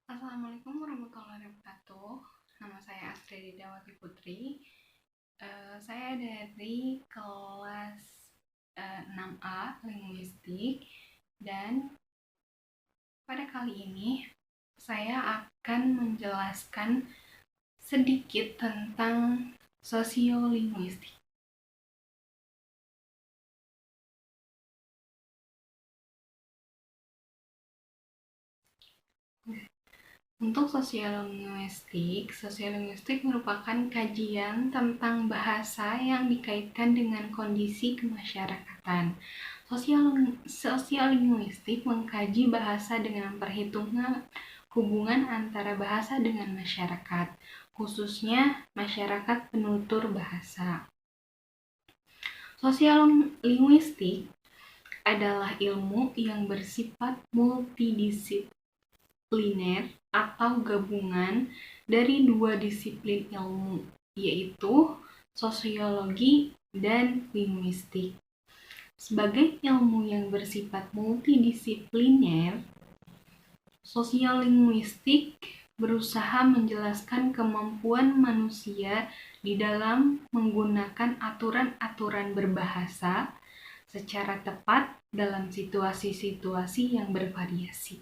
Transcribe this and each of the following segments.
Assalamualaikum warahmatullahi wabarakatuh. Nama saya Astrid Dawati Putri. Saya dari kelas 6A Linguistik, dan pada kali ini saya akan menjelaskan sedikit tentang sosiolinguistik. Untuk sosiolinguistik merupakan kajian tentang bahasa yang dikaitkan dengan kondisi kemasyarakatan. Sosiolinguistik mengkaji bahasa dengan perhitungan hubungan antara bahasa dengan masyarakat, khususnya masyarakat penutur bahasa. Sosiolinguistik adalah ilmu yang bersifat multidisipliner atau gabungan dari dua disiplin ilmu, yaitu sosiologi dan linguistik. Sebagai ilmu yang bersifat multidisipliner, sosiolinguistik berusaha menjelaskan kemampuan manusia di dalam menggunakan aturan-aturan berbahasa secara tepat dalam situasi-situasi yang bervariasi.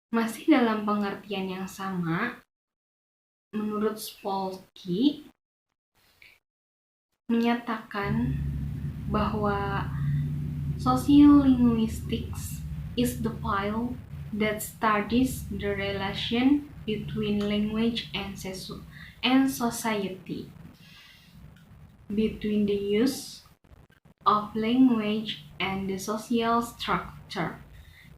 Masih dalam pengertian yang sama, menurut Spolsky menyatakan bahwa sociolinguistics is the field that studies the relation between language and society, between the use of language and the social structure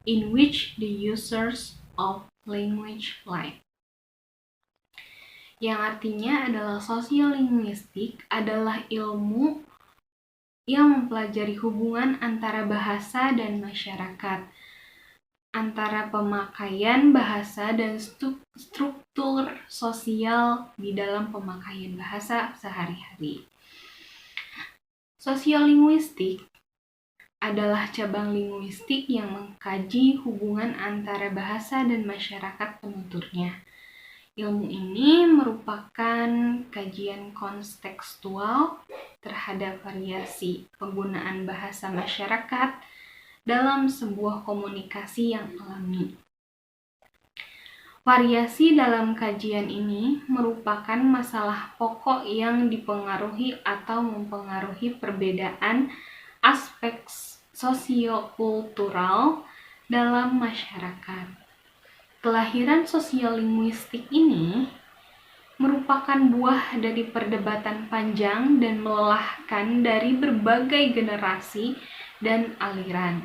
in which the users of language live. Yang artinya adalah sosiolinguistik adalah ilmu yang mempelajari hubungan antara bahasa dan masyarakat, antara pemakaian bahasa dan struktur sosial di dalam pemakaian bahasa sehari-hari. Sosiolinguistik adalah cabang linguistik yang mengkaji hubungan antara bahasa dan masyarakat penuturnya. Ilmu ini merupakan kajian kontekstual terhadap variasi penggunaan bahasa masyarakat dalam sebuah komunikasi yang alami. Variasi dalam kajian ini merupakan masalah pokok yang dipengaruhi atau mempengaruhi perbedaan aspek sosiokultural dalam masyarakat. Kelahiran sosiolinguistik ini merupakan buah dari perdebatan panjang dan melelahkan dari berbagai generasi dan aliran.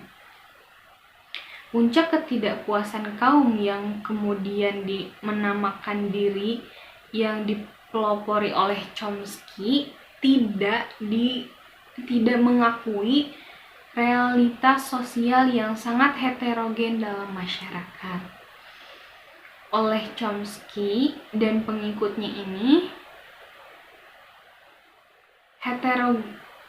Puncak ketidakpuasan kaum yang kemudian menamakan diri yang dipelopori oleh Chomsky tidak mengakui realitas sosial yang sangat heterogen dalam masyarakat. Oleh Chomsky dan pengikutnya ini,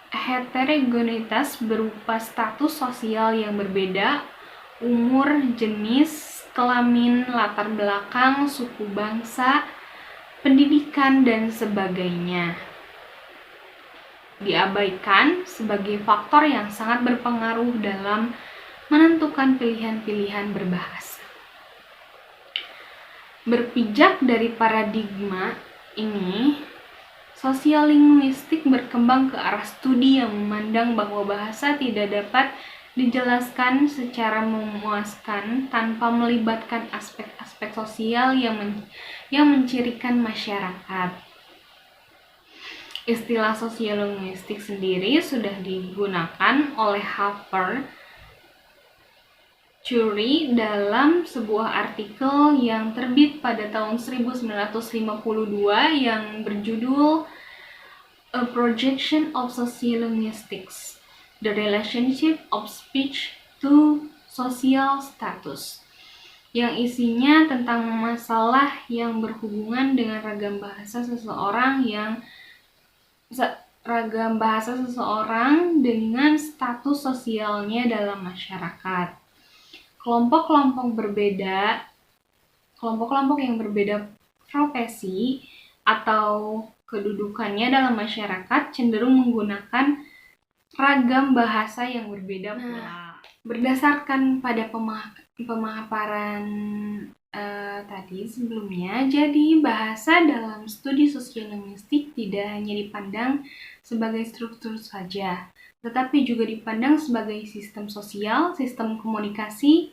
heterogenitas berupa status sosial yang berbeda, umur, jenis, kelamin, latar belakang, suku bangsa, pendidikan, dan sebagainya diabaikan sebagai faktor yang sangat berpengaruh dalam menentukan pilihan-pilihan berbahasa. Berpijak dari paradigma ini, sosiolinguistik berkembang ke arah studi yang memandang bahwa bahasa tidak dapat dijelaskan secara memuaskan tanpa melibatkan aspek-aspek sosial yang mencirikan masyarakat. Istilah sosiolinguistik sendiri sudah digunakan oleh Harper Curry dalam sebuah artikel yang terbit pada tahun 1952 yang berjudul A Projection of Sociolinguistics: The Relationship of Speech to Social Status, yang isinya tentang masalah yang berhubungan dengan ragam bahasa seseorang dengan status sosialnya dalam masyarakat. kelompok-kelompok yang berbeda profesi atau kedudukannya dalam masyarakat cenderung menggunakan ragam bahasa yang berbeda pula. Berdasarkan pada pemaparan tadi sebelumnya, jadi bahasa dalam studi sosiolinguistik tidak hanya dipandang sebagai struktur saja, tetapi juga dipandang sebagai sistem sosial, sistem komunikasi,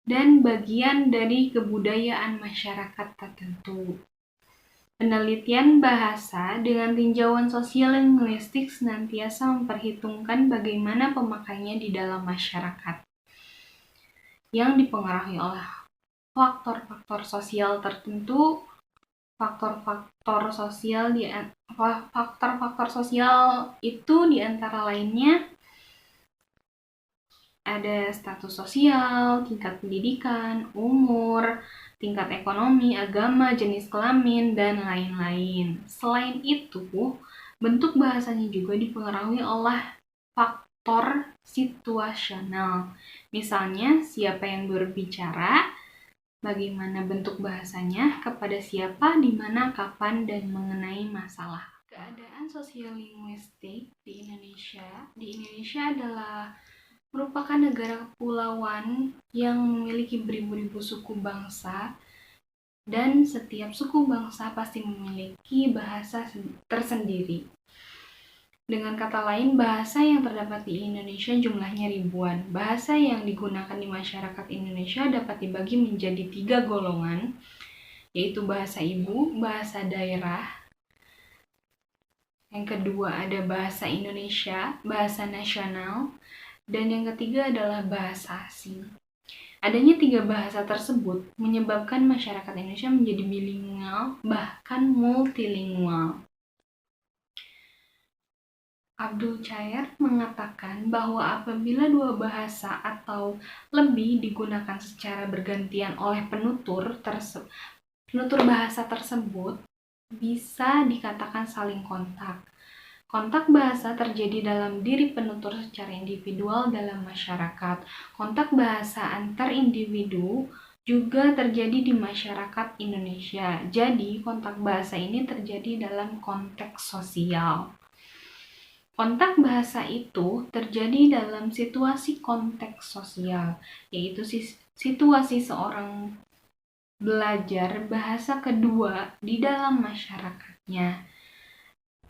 dan bagian dari kebudayaan masyarakat tertentu. Penelitian bahasa dengan tinjauan sosial linguistik senantiasa memperhitungkan bagaimana pemakainya di dalam masyarakat yang dipengaruhi oleh faktor-faktor sosial tertentu. Faktor-faktor sosial itu diantara lainnya ada status sosial, tingkat pendidikan, umur, tingkat ekonomi, agama, jenis kelamin, dan lain-lain. Selain itu, bentuk bahasanya juga dipengaruhi oleh faktor situasional. Misalnya, siapa yang berbicara, bagaimana bentuk bahasanya, kepada siapa, di mana, kapan, dan mengenai masalah. Keadaan sosiolinguistik di Indonesia adalah merupakan negara kepulauan yang memiliki beribu-ribu suku bangsa, dan setiap suku bangsa pasti memiliki bahasa tersendiri. Dengan kata lain, bahasa yang terdapat di Indonesia jumlahnya ribuan. Bahasa yang digunakan di masyarakat Indonesia dapat dibagi menjadi 3 golongan, yaitu bahasa ibu, bahasa daerah. Yang kedua ada bahasa Indonesia, bahasa nasional, dan yang ketiga adalah bahasa asing. Adanya 3 bahasa tersebut menyebabkan masyarakat Indonesia menjadi bilingual, bahkan multilingual. Abdul Chaer mengatakan bahwa apabila 2 bahasa atau lebih digunakan secara bergantian oleh penutur bahasa tersebut bisa dikatakan saling kontak. Kontak bahasa terjadi dalam diri penutur secara individual dalam masyarakat. Kontak bahasa antar individu juga terjadi di masyarakat Indonesia. Jadi, kontak bahasa ini terjadi dalam konteks sosial. Kontak bahasa itu terjadi dalam situasi konteks sosial, yaitu situasi seorang belajar bahasa kedua di dalam masyarakatnya.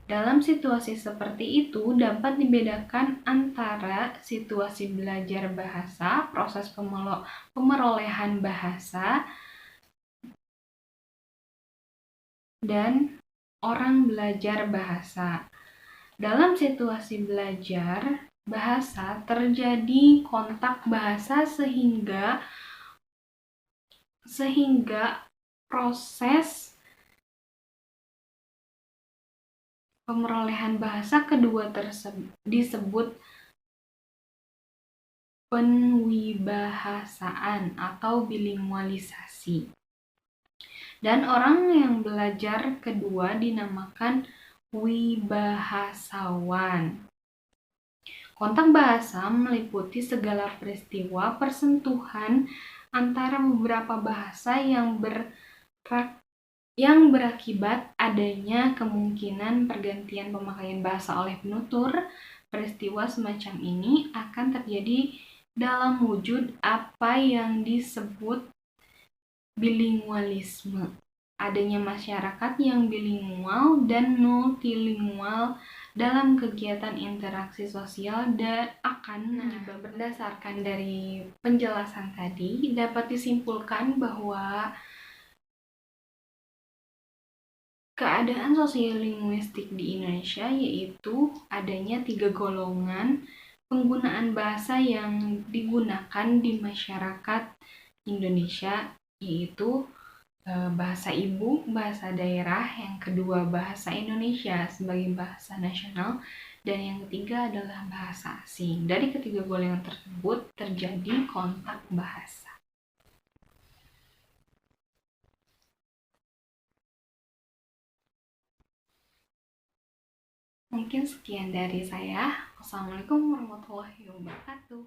Dalam situasi seperti itu dapat dibedakan antara situasi belajar bahasa, proses pemerolehan bahasa, dan orang belajar bahasa. Dalam situasi belajar bahasa terjadi kontak bahasa sehingga proses pemerolehan bahasa kedua tersebut disebut penwibahasaan atau bilingualisasi. Dan orang yang belajar kedua dinamakan wibahasawan. Kontak bahasa meliputi segala peristiwa persentuhan antara beberapa bahasa yang berakibat adanya kemungkinan pergantian pemakaian bahasa oleh penutur. Peristiwa semacam ini akan terjadi dalam wujud apa yang disebut bilingualisme. Adanya masyarakat yang bilingual dan multilingual dalam kegiatan interaksi sosial dan akan berdasarkan dari penjelasan tadi dapat disimpulkan bahwa keadaan sosiolinguistik di Indonesia yaitu adanya 3 golongan penggunaan bahasa yang digunakan di masyarakat Indonesia, yaitu bahasa ibu, bahasa daerah, yang kedua bahasa Indonesia sebagai bahasa nasional, dan yang ketiga adalah bahasa asing. Dari ketiga golongan tersebut terjadi kontak bahasa. Mungkin sekian dari saya. Wassalamualaikum warahmatullahi wabarakatuh.